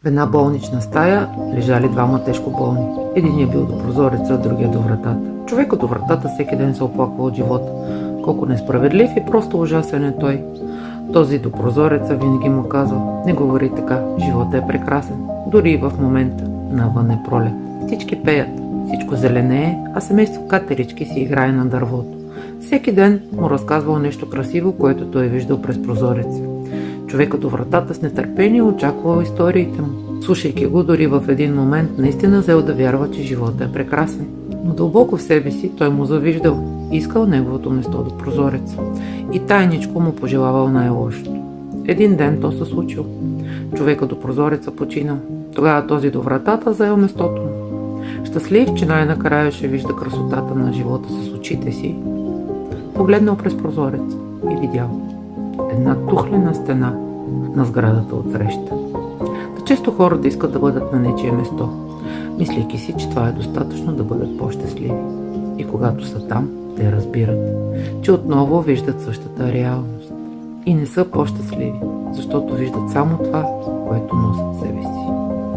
В една болнична стая лежали двама тежко болни. Единият бил до прозореца, другия до вратата. Човекът до вратата всеки ден се оплаква от живота. Колко несправедлив и просто ужасен е той. Този до прозореца винаги му казва: не говори така, живота е прекрасен. Дори и в момента, навън е пролет. Всички пеят, всичко зеленее, а семейство катерички си играе на дървото. Всеки ден му разказвал нещо красиво, което той е виждал през прозореца. Човекът до вратата с нетърпение очаквал историите му. Слушайки го, дори в един момент наистина взел да вярва, че живота е прекрасен. Но дълбоко в себе си той му завиждал и искал неговото место до прозореца. И тайничко му пожелавал най-лошото. Един ден то се случило. Човекът до прозореца починал. Тогава този до вратата заел местото му. Щастлив, че най-накрая ще вижда красотата на живота с очите си, погледнал през прозореца и видял една тухлена стена на сградата отсреща. Да често хората искат да бъдат на нечие место, мислейки си, че това е достатъчно да бъдат по-щастливи. И когато са там, те разбират, че отново виждат същата реалност. И не са по-щастливи, защото виждат само това, което носят в себе си.